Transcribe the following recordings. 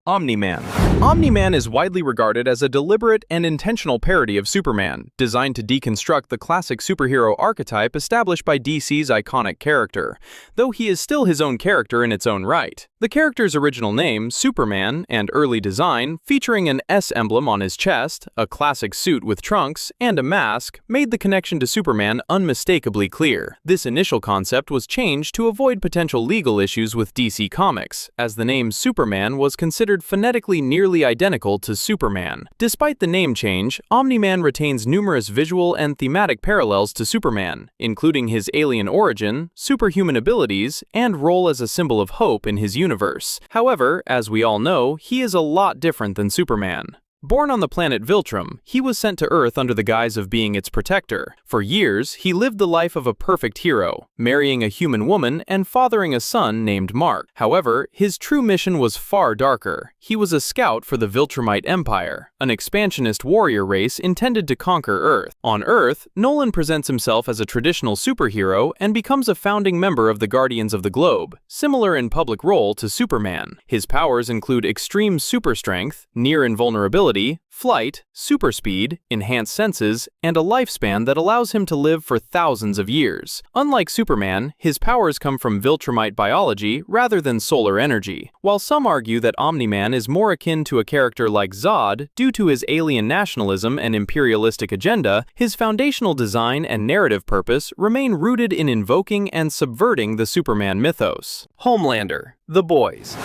Omni-Man. Omni-Man is widely regarded as a deliberate and intentional parody of Superman, designed to deconstruct the classic superhero archetype established by DC's iconic character, though he is still his own character in its own right. The character's original name, Superman, and early design, featuring an S emblem on his chest, a classic suit with trunks, and a mask, made the connection to Superman unmistakably clear. This initial concept was changed to avoid potential legal issues with DC Comics, as the name Superman was considered phonetically nearly identical to Superman. Despite the name change, Omni-Man retains numerous visual and thematic parallels to Superman, including his alien origin, superhuman abilities, and role as a symbol of hope in his universe. However, as we all know, he is a lot different than Superman. Born on the planet Viltrum, he was sent to Earth under the guise of being its protector. For years, he lived the life of a perfect hero, marrying a human woman and fathering a son named Mark. However, his true mission was far darker. He was a scout for the Viltrumite Empire, an expansionist warrior race intended to conquer Earth. On Earth, Nolan presents himself as a traditional superhero and becomes a founding member of the Guardians of the Globe, similar in public role to Superman. His powers include extreme super strength, near invulnerability, flight, super speed, enhanced senses, and a lifespan that allows him to live for thousands of years. Unlike Superman, his powers come from Viltrumite biology rather than solar energy. While some argue that Omni-Man is more akin to a character like Zod due to his alien nationalism and imperialistic agenda, his foundational design and narrative purpose remain rooted in invoking and subverting the Superman mythos. Homelander, the boys.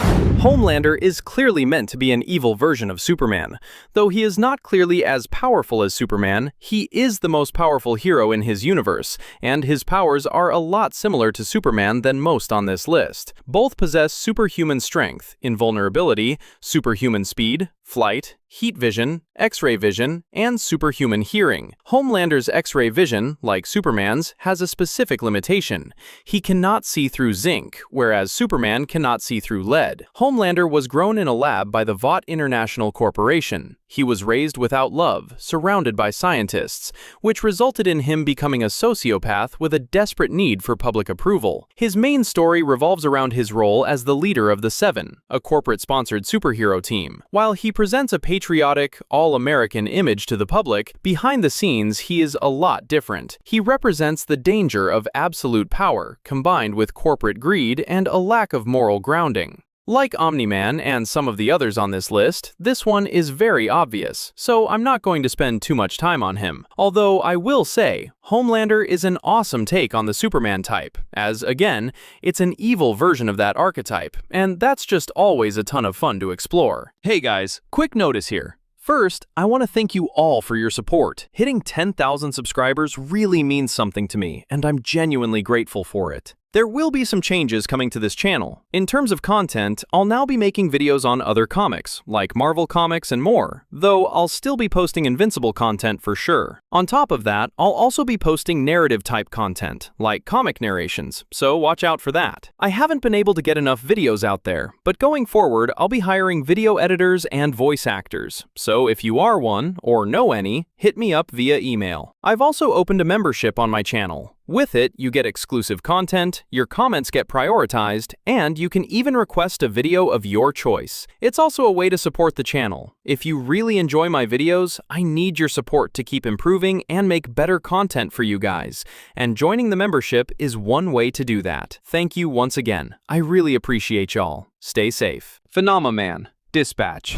Homelander is clearly meant to be an evil version of Superman. Though he is not clearly as powerful as Superman, he is the most powerful hero in his universe, and his powers are a lot similar to Superman than most on this list. Both possess superhuman strength, invulnerability, superhuman speed, flight, heat vision, X-ray vision, and superhuman hearing. Homelander's X-ray vision, like Superman's, has a specific limitation. He cannot see through zinc, whereas Superman cannot see through lead. Homelander was grown in a lab by the Vought International Corporation. He was raised without love, surrounded by scientists, which resulted in him becoming a sociopath with a desperate need for public approval. His main story revolves around his role as the leader of the Seven, a corporate-sponsored superhero team. While he presents a patriotic, all-American image to the public, behind the scenes he is a lot different. He represents the danger of absolute power, combined with corporate greed and a lack of moral grounding. Like Omni-Man and some of the others on this list, this one is very obvious, so I'm not going to spend too much time on him. Although I will say, Homelander is an awesome take on the Superman type, as, again, it's an evil version of that archetype, and that's just always a ton of fun to explore. Hey guys, quick notice here. First, I want to thank you all for your support. Hitting 10,000 subscribers really means something to me, and I'm genuinely grateful for it. There will be some changes coming to this channel. In terms of content, I'll now be making videos on other comics, like Marvel Comics and more, though I'll still be posting Invincible content for sure. On top of that, I'll also be posting narrative-type content, like comic narrations, so watch out for that. I haven't been able to get enough videos out there, but going forward, I'll be hiring video editors and voice actors, so if you are one, or know any, hit me up via email. I've also opened a membership on my channel. With it, you get exclusive content, your comments get prioritized, and you can even request a video of your choice. It's also a way to support the channel. If you really enjoy my videos, I need your support to keep improving and make better content for you guys, and joining the membership is one way to do that. Thank you once again. I really appreciate y'all. Stay safe. Phenomenan. Dispatch.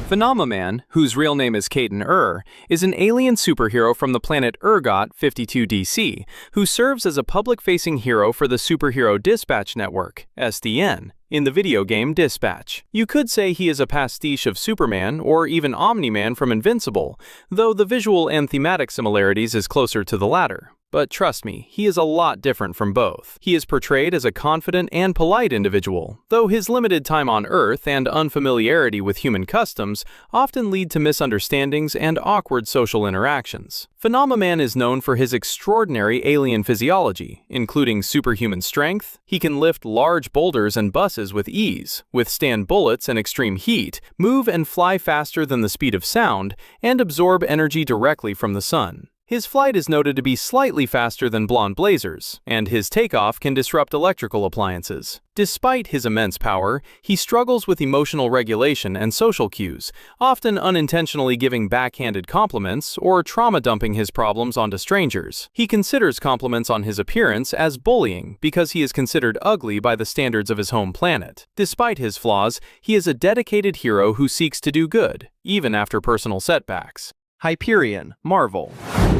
Phenomenan, whose real name is Caden is an alien superhero from the planet Ergot 52 DC, who serves as a public-facing hero for the Superhero Dispatch Network, SDN, in the video game Dispatch. You could say he is a pastiche of Superman or even Omni-Man from Invincible, though the visual and thematic similarities is closer to the latter. But trust me, he is a lot different from both. He is portrayed as a confident and polite individual, though his limited time on Earth and unfamiliarity with human customs often lead to misunderstandings and awkward social interactions. Phenomenan is known for his extraordinary alien physiology, including superhuman strength. He can lift large boulders and buses with ease, withstand bullets and extreme heat, move and fly faster than the speed of sound, and absorb energy directly from the sun. His flight is noted to be slightly faster than blonde blazers, and his takeoff can disrupt electrical appliances. Despite his immense power, he struggles with emotional regulation and social cues, often unintentionally giving backhanded compliments or trauma-dumping his problems onto strangers. He considers compliments on his appearance as bullying because he is considered ugly by the standards of his home planet. Despite his flaws, he is a dedicated hero who seeks to do good, even after personal setbacks. Hyperion, Marvel.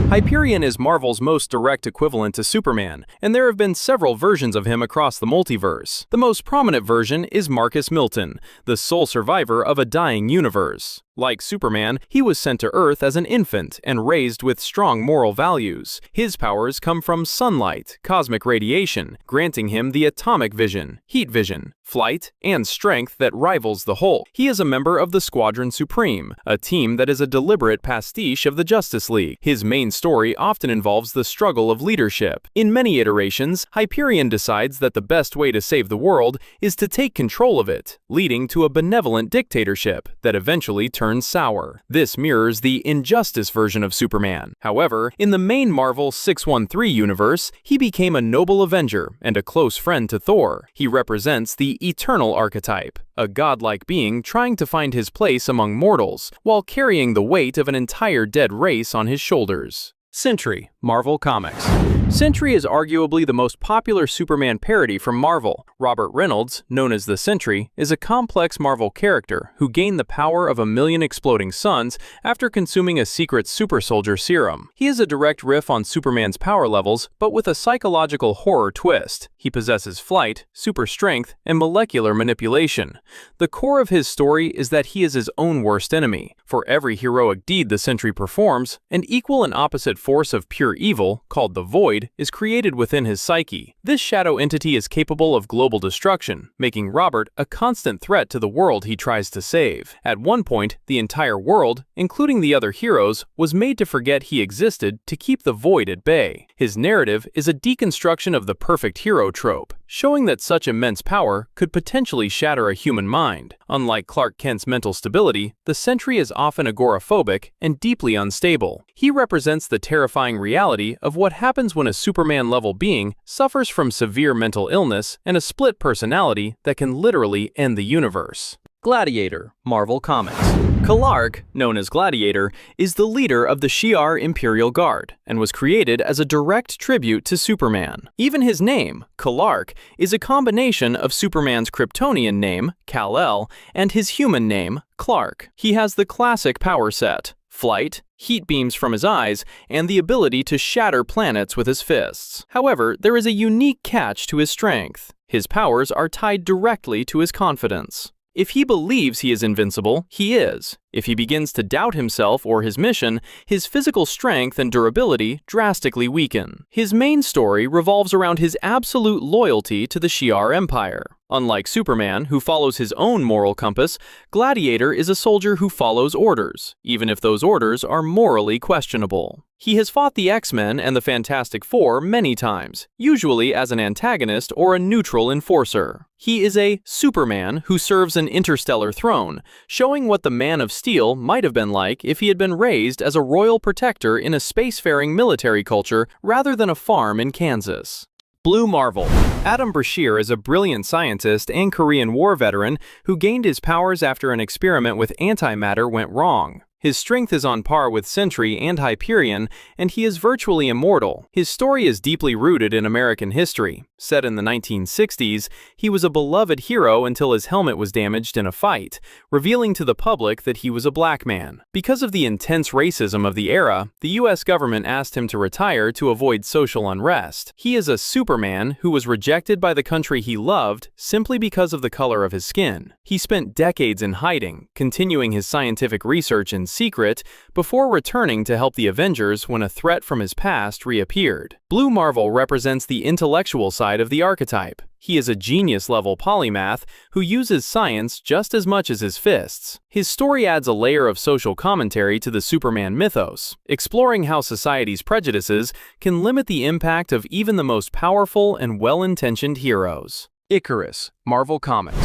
Hyperion is Marvel's most direct equivalent to Superman, and there have been several versions of him across the multiverse. The most prominent version is Marcus Milton, the sole survivor of a dying universe. Like Superman, he was sent to Earth as an infant and raised with strong moral values. His powers come from sunlight, cosmic radiation, granting him the atomic vision, heat vision, flight, and strength that rivals the Hulk. He is a member of the Squadron Supreme, a team that is a deliberate pastiche of the Justice League. His main story often involves the struggle of leadership. In many iterations, Hyperion decides that the best way to save the world is to take control of it, leading to a benevolent dictatorship that eventually turns sour. This mirrors the Injustice version of Superman. However, in the main Marvel 613 universe, he became a noble Avenger and a close friend to Thor. He represents the Eternal archetype, a godlike being trying to find his place among mortals, while carrying the weight of an entire dead race on his shoulders. Sentry, Marvel Comics. Sentry is arguably the most popular Superman parody from Marvel. Robert Reynolds, known as the Sentry, is a complex Marvel character who gained the power of 1,000,000 exploding suns after consuming a secret super soldier serum. He is a direct riff on Superman's power levels, but with a psychological horror twist. He possesses flight, super strength, and molecular manipulation. The core of his story is that he is his own worst enemy. For every heroic deed the Sentry performs, an equal and opposite force of pure evil, called the Void, is created within his psyche. This shadow entity is capable of global destruction, making Robert a constant threat to the world he tries to save. At one point, the entire world, including the other heroes, was made to forget he existed to keep the Void at bay. His narrative is a deconstruction of the perfect hero trope, showing that such immense power could potentially shatter a human mind. Unlike Clark Kent's mental stability, the Sentry is often agoraphobic and deeply unstable. He represents the terrifying reality of what happens when a Superman-level being suffers from severe mental illness and a split personality that can literally end the universe. Gladiator, Marvel Comics. Clark, known as Gladiator, is the leader of the Shi'ar Imperial Guard and was created as a direct tribute to Superman. Even his name, Clark, is a combination of Superman's Kryptonian name, Kal-El, and his human name, Clark. He has the classic power set: flight, heat beams from his eyes, and the ability to shatter planets with his fists. However, there is a unique catch to his strength. His powers are tied directly to his confidence. If he believes he is invincible, he is. If he begins to doubt himself or his mission, his physical strength and durability drastically weaken. His main story revolves around his absolute loyalty to the Shi'ar Empire. Unlike Superman, who follows his own moral compass, Gladiator is a soldier who follows orders, even if those orders are morally questionable. He has fought the X-Men and the Fantastic Four many times, usually as an antagonist or a neutral enforcer. He is a Superman who serves an interstellar throne, showing what the Man of Steel might have been like if he had been raised as a royal protector in a spacefaring military culture rather than a farm in Kansas. Blue Marvel. Adam Brashear is a brilliant scientist and Korean War veteran who gained his powers after an experiment with antimatter went wrong. His strength is on par with Sentry and Hyperion, and he is virtually immortal. His story is deeply rooted in American history. Set in the 1960s, he was a beloved hero until his helmet was damaged in a fight, revealing to the public that he was a black man. Because of the intense racism of the era, the US government asked him to retire to avoid social unrest. He is a Superman who was rejected by the country he loved simply because of the color of his skin. He spent decades in hiding, continuing his scientific research in secret, before returning to help the Avengers when a threat from his past reappeared. Blue Marvel represents the intellectual side of the archetype. He is a genius-level polymath who uses science just as much as his fists. His story adds a layer of social commentary to the Superman mythos, exploring how society's prejudices can limit the impact of even the most powerful and well-intentioned heroes. Ikaris, Marvel Comics.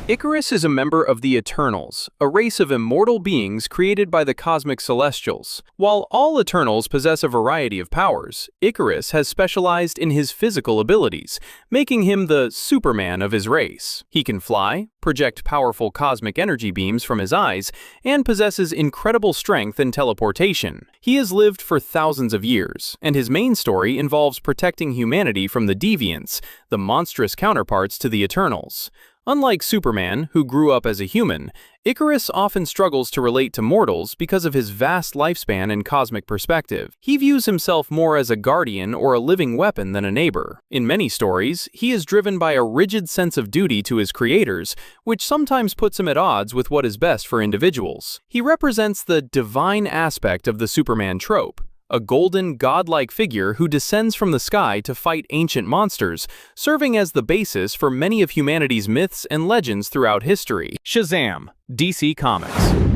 Ikaris is a member of the Eternals, a race of immortal beings created by the cosmic celestials. While all Eternals possess a variety of powers, Ikaris has specialized in his physical abilities, making him the Superman of his race. He can fly, project powerful cosmic energy beams from his eyes, and possesses incredible strength and teleportation. He has lived for thousands of years, and his main story involves protecting humanity from the Deviants, the monstrous counterparts to the Eternals. Unlike Superman, who grew up as a human, Ikaris often struggles to relate to mortals because of his vast lifespan and cosmic perspective. He views himself more as a guardian or a living weapon than a neighbor. In many stories, he is driven by a rigid sense of duty to his creators, which sometimes puts him at odds with what is best for individuals. He represents the divine aspect of the Superman trope, a golden, godlike figure who descends from the sky to fight ancient monsters, serving as the basis for many of humanity's myths and legends throughout history. Shazam, DC Comics.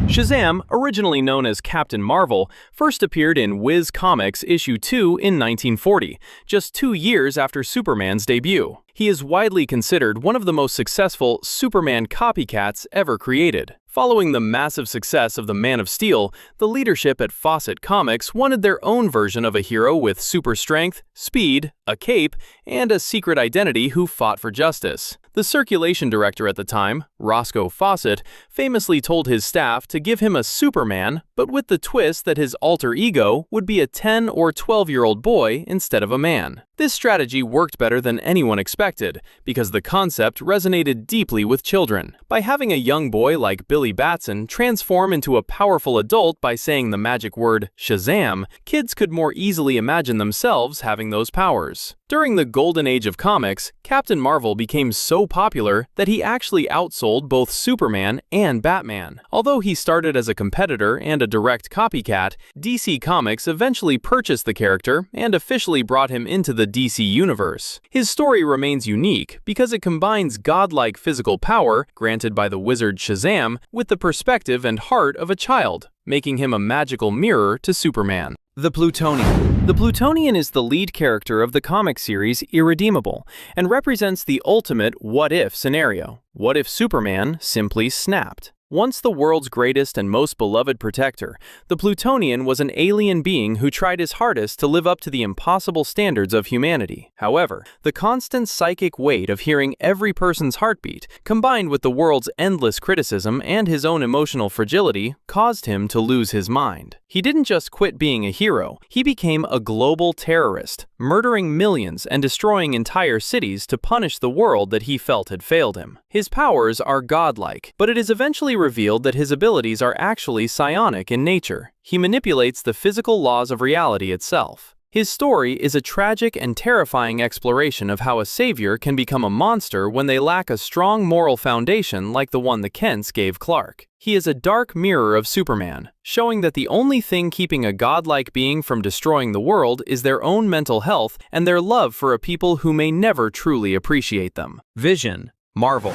Shazam, originally known as Captain Marvel, first appeared in Whiz Comics issue 2 in 1940, just 2 years after Superman's debut. He is widely considered one of the most successful Superman copycats ever created. Following the massive success of the Man of Steel, the leadership at Fawcett Comics wanted their own version of a hero with super strength, speed, a cape, and a secret identity who fought for justice. The circulation director at the time, Roscoe Fawcett, famously told his staff to give him a Superman, but with the twist that his alter ego would be a 10 or 12-year-old boy instead of a man. This strategy worked better than anyone expected, because the concept resonated deeply with children. By having a young boy like Billy Batson transform into a powerful adult by saying the magic word Shazam, kids could more easily imagine themselves having those powers. During the golden age of comics, Captain Marvel became so popular that he actually outsold both Superman and Batman. Although he started as a competitor and a direct copycat, DC Comics eventually purchased the character and officially brought him into the DC universe. His story remains unique because it combines godlike physical power, granted by the wizard Shazam, with the perspective and heart of a child, making him a magical mirror to Superman. The Plutonian. The Plutonian is the lead character of the comic series Irredeemable and represents the ultimate what-if scenario. What if Superman simply snapped? Once the world's greatest and most beloved protector, the Plutonian was an alien being who tried his hardest to live up to the impossible standards of humanity. However, the constant psychic weight of hearing every person's heartbeat, combined with the world's endless criticism and his own emotional fragility, caused him to lose his mind. He didn't just quit being a hero, he became a global terrorist, murdering millions and destroying entire cities to punish the world that he felt had failed him. His powers are godlike, but it is eventually revealed that his abilities are actually psionic in nature. He manipulates the physical laws of reality itself. His story is a tragic and terrifying exploration of how a savior can become a monster when they lack a strong moral foundation like the one the Kents gave Clark. He is a dark mirror of Superman, showing that the only thing keeping a godlike being from destroying the world is their own mental health and their love for a people who may never truly appreciate them. Vision. Marvel.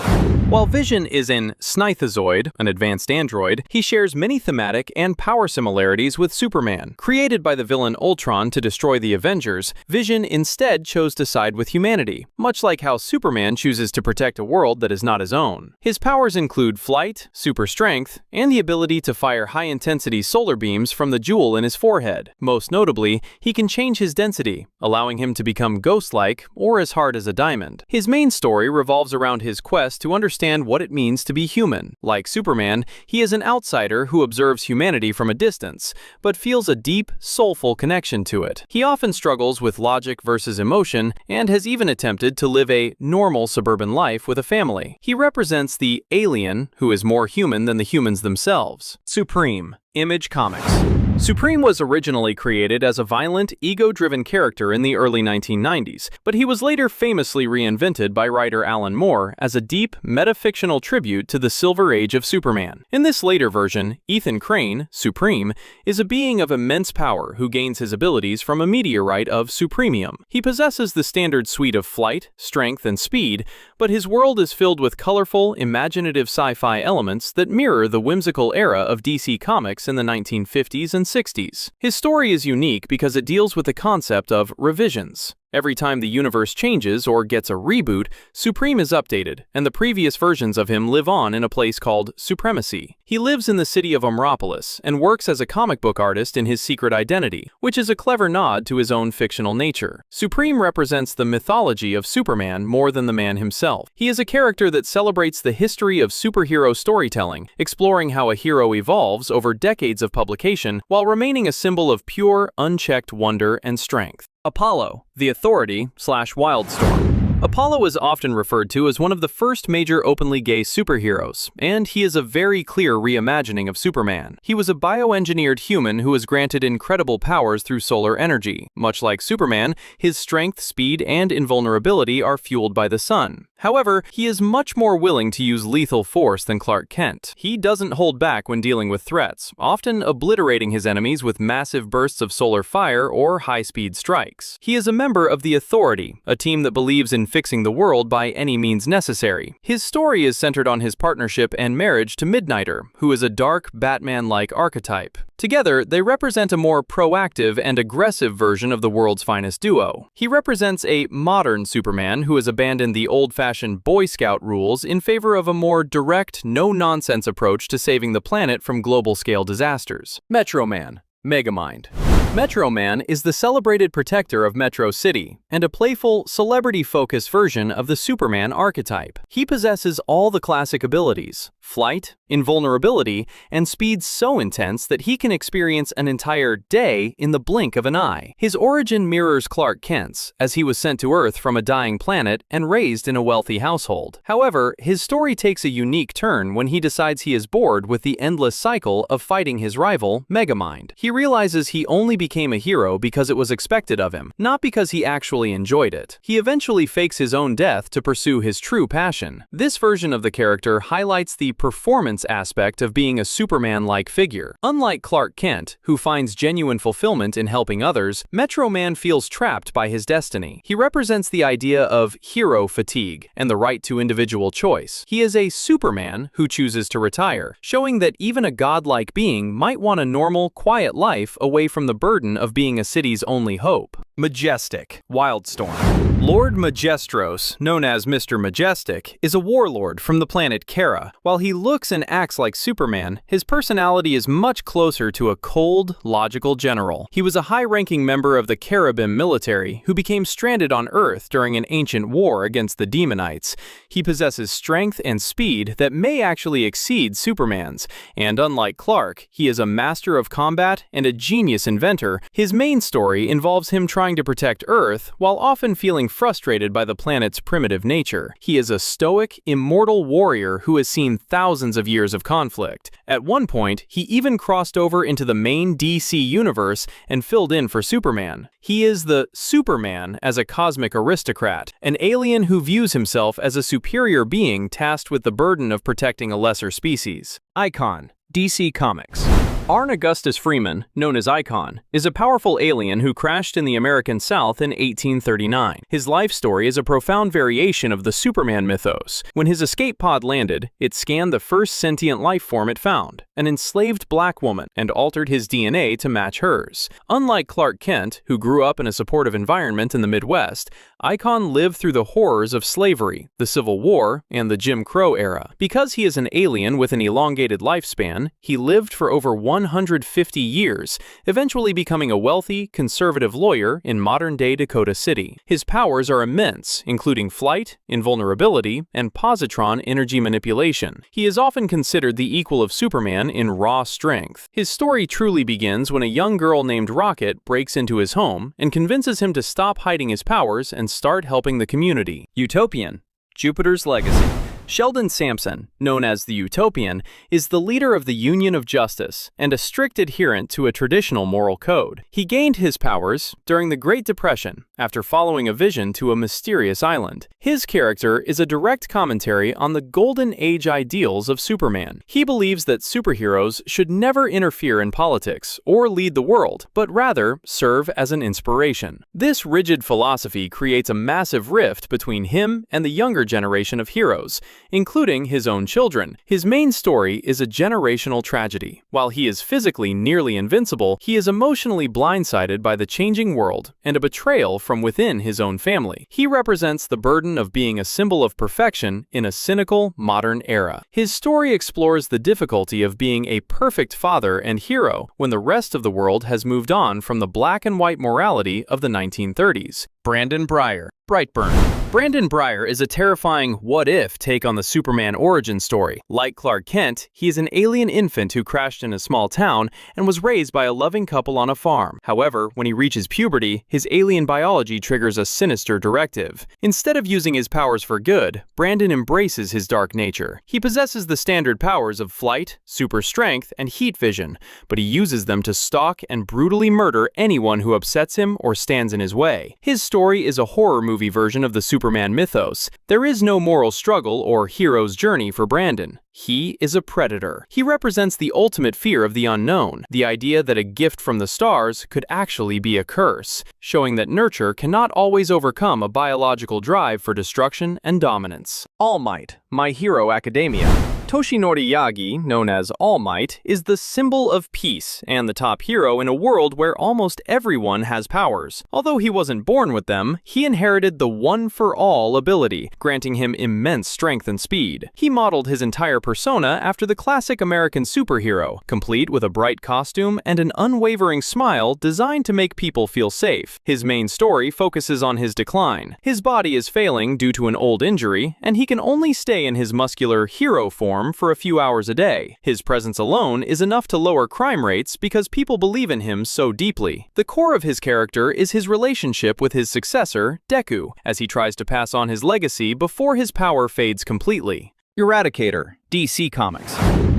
While Vision is an Snithozoid, an advanced android, he shares many thematic and power similarities with Superman. Created by the villain Ultron to destroy the Avengers, Vision instead chose to side with humanity, much like how Superman chooses to protect a world that is not his own. His powers include flight, super strength, and the ability to fire high-intensity solar beams from the jewel in his forehead. Most notably, he can change his density, allowing him to become ghost-like or as hard as a diamond. His main story revolves around his quest to understand what it means to be human. Like Superman, he is an outsider who observes humanity from a distance, but feels a deep, soulful connection to it. He often struggles with logic versus emotion, and has even attempted to live a normal suburban life with a family. He represents the alien who is more human than the humans themselves. Supreme. Image Comics. Supreme was originally created as a violent, ego-driven character in the early 1990s, but he was later famously reinvented by writer Alan Moore as a deep, metafictional tribute to the Silver Age of Superman. In this later version, Ethan Crane, Supreme, is a being of immense power who gains his abilities from a meteorite of supremium. He possesses the standard suite of flight, strength, and speed, but his world is filled with colorful, imaginative sci-fi elements that mirror the whimsical era of DC Comics in the 1950s and 60s. His story is unique because it deals with the concept of revisions. Every time the universe changes or gets a reboot, Supreme is updated, and the previous versions of him live on in a place called Supremacy. He lives in the city of Umropolis and works as a comic book artist in his secret identity, which is a clever nod to his own fictional nature. Supreme represents the mythology of Superman more than the man himself. He is a character that celebrates the history of superhero storytelling, exploring how a hero evolves over decades of publication while remaining a symbol of pure, unchecked wonder and strength. Apollo, the Authority/Wildstorm. Apollo is often referred to as one of the first major openly gay superheroes, and he is a very clear reimagining of Superman. He was a bioengineered human who was granted incredible powers through solar energy. Much like Superman, his strength, speed, and invulnerability are fueled by the sun. However, he is much more willing to use lethal force than Clark Kent. He doesn't hold back when dealing with threats, often obliterating his enemies with massive bursts of solar fire or high-speed strikes. He is a member of the Authority, a team that believes in fixing the world by any means necessary. His story is centered on his partnership and marriage to Midnighter, who is a dark, Batman-like archetype. Together, they represent a more proactive and aggressive version of the world's finest duo. He represents a modern Superman who has abandoned the old-fashioned Boy Scout rules in favor of a more direct, no-nonsense approach to saving the planet from global-scale disasters. Metroman, Megamind. Metroman is the celebrated protector of Metro City and a playful, celebrity-focused version of the Superman archetype. He possesses all the classic abilities: flight, invulnerability, and speed so intense that he can experience an entire day in the blink of an eye. His origin mirrors Clark Kent's, as he was sent to Earth from a dying planet and raised in a wealthy household. However, his story takes a unique turn when he decides he is bored with the endless cycle of fighting his rival, Megamind. He realizes he only became a hero because it was expected of him, not because he actually enjoyed it. He eventually fakes his own death to pursue his true passion. This version of the character highlights the performance aspect of being a Superman-like figure. Unlike Clark Kent, who finds genuine fulfillment in helping others, Metroman feels trapped by his destiny. He represents the idea of hero fatigue and the right to individual choice. He is a Superman who chooses to retire, showing that even a godlike being might want a normal, quiet life away from the burden of being a city's only hope. Majestic, Wildstorm. Lord Majestros, known as Mr. Majestic, is a warlord from the planet Kara. While he looks and acts like Superman, his personality is much closer to a cold, logical general. He was a high-ranking member of the Caribbean military who became stranded on Earth during an ancient war against the Demonites. He possesses strength and speed that may actually exceed Superman's, and unlike Clark, he is a master of combat and a genius inventor. His main story involves him trying to protect Earth while often feeling frustrated by the planet's primitive nature. He is a stoic, immortal warrior who has seen thousands of years of conflict. At one point, he even crossed over into the main DC universe and filled in for Superman. He is the Superman as a cosmic aristocrat, an alien who views himself as a superior being tasked with the burden of protecting a lesser species. Icon, DC Comics. Arn Augustus Freeman, known as Icon, is a powerful alien who crashed in the American South in 1839. His life story is a profound variation of the Superman mythos. When his escape pod landed, it scanned the first sentient life form it found, an enslaved black woman, and altered his DNA to match hers. Unlike Clark Kent, who grew up in a supportive environment in the Midwest, Icon lived through the horrors of slavery, the Civil War, and the Jim Crow era. Because he is an alien with an elongated lifespan, he lived for over 150 years, eventually becoming a wealthy, conservative lawyer in modern-day Dakota City. His powers are immense, including flight, invulnerability, and positron energy manipulation. He is often considered the equal of Superman in raw strength. His story truly begins when a young girl named Rocket breaks into his home and convinces him to stop hiding his powers and start helping the community. Utopian, Jupiter's Legacy. Sheldon Sampson, known as the Utopian, is the leader of the Union of Justice and a strict adherent to a traditional moral code. He gained his powers during the Great Depression after following a vision to a mysterious island. His character is a direct commentary on the golden age ideals of Superman. He believes that superheroes should never interfere in politics or lead the world, but rather serve as an inspiration. This rigid philosophy creates a massive rift between him and the younger generation of heroes, including his own children. His main story is a generational tragedy. While he is physically nearly invincible, he is emotionally blindsided by the changing world and a betrayal from within his own family. He represents the burden of being a symbol of perfection in a cynical, modern era. His story explores the difficulty of being a perfect father and hero when the rest of the world has moved on from the black and white morality of the 1930s. Brandon Breyer, Brightburn. Brandon Breyer is a terrifying what-if take on the Superman origin story. Like Clark Kent, he is an alien infant who crashed in a small town and was raised by a loving couple on a farm. However, when he reaches puberty, his alien biology triggers a sinister directive. Instead of using his powers for good, Brandon embraces his dark nature. He possesses the standard powers of flight, super strength, and heat vision, but he uses them to stalk and brutally murder anyone who upsets him or stands in his way. His story is a horror movie version of the Superman mythos. There is no moral struggle or hero's journey for Brandon. He is a predator. He represents the ultimate fear of the unknown, the idea that a gift from the stars could actually be a curse, showing that nurture cannot always overcome a biological drive for destruction and dominance. All Might, My Hero Academia. Toshinori Yagi, known as All Might, is the symbol of peace and the top hero in a world where almost everyone has powers. Although he wasn't born with them, he inherited the one-for-all ability, granting him immense strength and speed. He modeled his entire persona after the classic American superhero, complete with a bright costume and an unwavering smile designed to make people feel safe. His main story focuses on his decline. His body is failing due to an old injury, and he can only stay in his muscular hero form for a few hours a day. His presence alone is enough to lower crime rates because people believe in him so deeply. The core of his character is his relationship with his successor, Deku, as he tries to pass on his legacy before his power fades completely. Eradicator, DC Comics.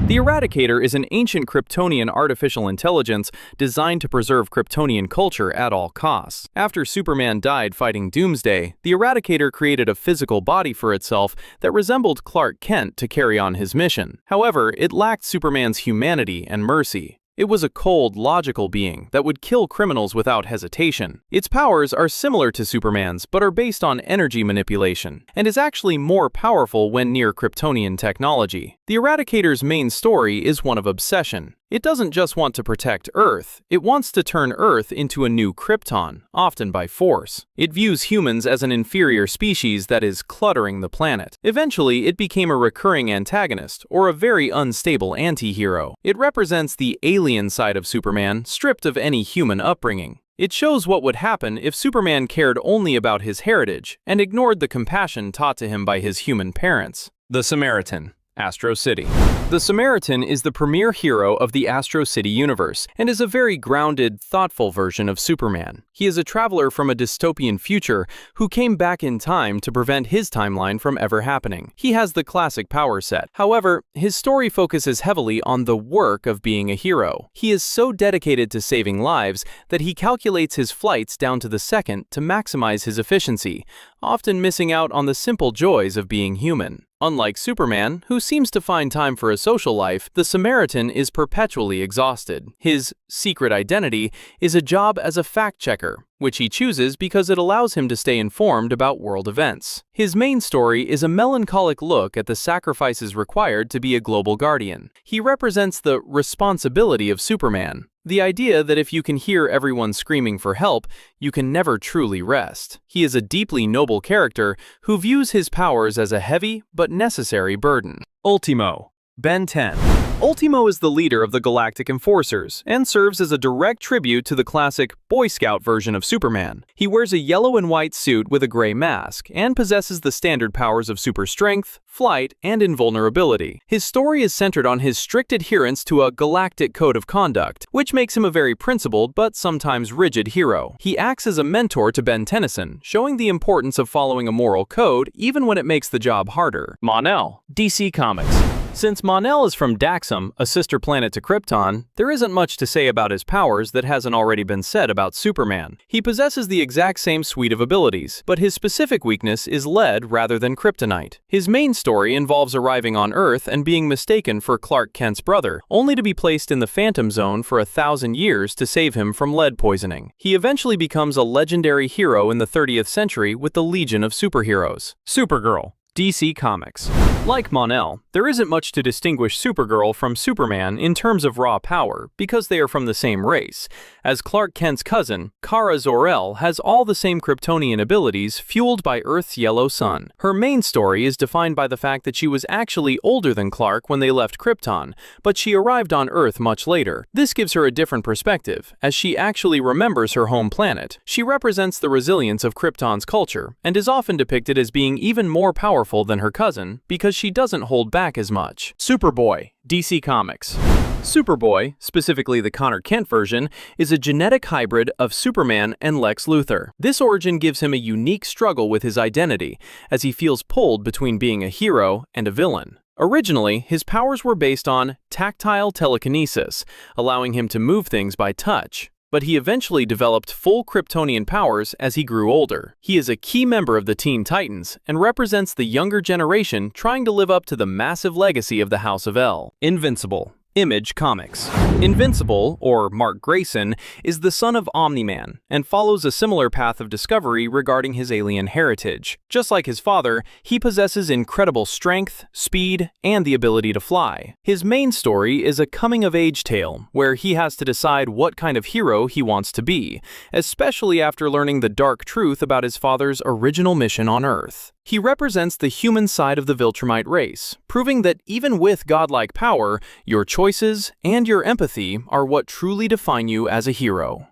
The Eradicator is an ancient Kryptonian artificial intelligence designed to preserve Kryptonian culture at all costs. After Superman died fighting Doomsday, the Eradicator created a physical body for itself that resembled Clark Kent to carry on his mission. However, it lacked Superman's humanity and mercy. It was a cold, logical being that would kill criminals without hesitation. Its powers are similar to Superman's, but are based on energy manipulation, and is actually more powerful when near Kryptonian technology. The Eradicator's main story is one of obsession. It doesn't just want to protect Earth, it wants to turn Earth into a new Krypton, often by force. It views humans as an inferior species that is cluttering the planet. Eventually, it became a recurring antagonist, or a very unstable anti-hero. It represents the alien side of Superman, stripped of any human upbringing. It shows what would happen if Superman cared only about his heritage and ignored the compassion taught to him by his human parents. The Samaritan. Astro City. The Samaritan is the premier hero of the Astro City universe, and is a very grounded, thoughtful version of Superman. He is a traveler from a dystopian future who came back in time to prevent his timeline from ever happening. He has the classic power set. However, his story focuses heavily on the work of being a hero. He is so dedicated to saving lives that he calculates his flights down to the second to maximize his efficiency, often missing out on the simple joys of being human. Unlike Superman, who seems to find time for a social life, the Samaritan is perpetually exhausted. His secret identity is a job as a fact-checker, which he chooses because it allows him to stay informed about world events. His main story is a melancholic look at the sacrifices required to be a global guardian. He represents the responsibility of Superman, the idea that if you can hear everyone screaming for help, you can never truly rest. He is a deeply noble character who views his powers as a heavy but necessary burden. Ultimo, Ben 10. Ultimo is the leader of the Galactic Enforcers, and serves as a direct tribute to the classic Boy Scout version of Superman. He wears a yellow and white suit with a gray mask, and possesses the standard powers of super strength, flight, and invulnerability. His story is centered on his strict adherence to a galactic code of conduct, which makes him a very principled but sometimes rigid hero. He acts as a mentor to Ben Tennyson, showing the importance of following a moral code even when it makes the job harder. Mon-El, DC Comics. Since Mon-El is from Daxam, a sister planet to Krypton, there isn't much to say about his powers that hasn't already been said about Superman. He possesses the exact same suite of abilities, but his specific weakness is lead rather than kryptonite. His main story involves arriving on Earth and being mistaken for Clark Kent's brother, only to be placed in the Phantom Zone for 1,000 years to save him from lead poisoning. He eventually becomes a legendary hero in the 30th century with the Legion of Superheroes. Supergirl, DC Comics. Like Mon-El, there isn't much to distinguish Supergirl from Superman in terms of raw power because they are from the same race. As Clark Kent's cousin, Kara Zor-El has all the same Kryptonian abilities fueled by Earth's yellow sun. Her main story is defined by the fact that she was actually older than Clark when they left Krypton, but she arrived on Earth much later. This gives her a different perspective, as she actually remembers her home planet. She represents the resilience of Krypton's culture and is often depicted as being even more powerful than her cousin because she doesn't hold back as much. Superboy, DC Comics. Superboy, specifically the Connor Kent version, is a genetic hybrid of Superman and Lex Luthor. This origin gives him a unique struggle with his identity, as he feels pulled between being a hero and a villain. Originally, his powers were based on tactile telekinesis, allowing him to move things by touch. But he eventually developed full Kryptonian powers as he grew older. He is a key member of the Teen Titans and represents the younger generation trying to live up to the massive legacy of the House of El. Invincible. Image Comics. Invincible, or Mark Grayson, is the son of Omni-Man and follows a similar path of discovery regarding his alien heritage. Just like his father, he possesses incredible strength, speed, and the ability to fly. His main story is a coming-of-age tale where he has to decide what kind of hero he wants to be, especially after learning the dark truth about his father's original mission on Earth. He represents the human side of the Viltrumite race, proving that even with godlike power, your choices and your empathy are what truly define you as a hero.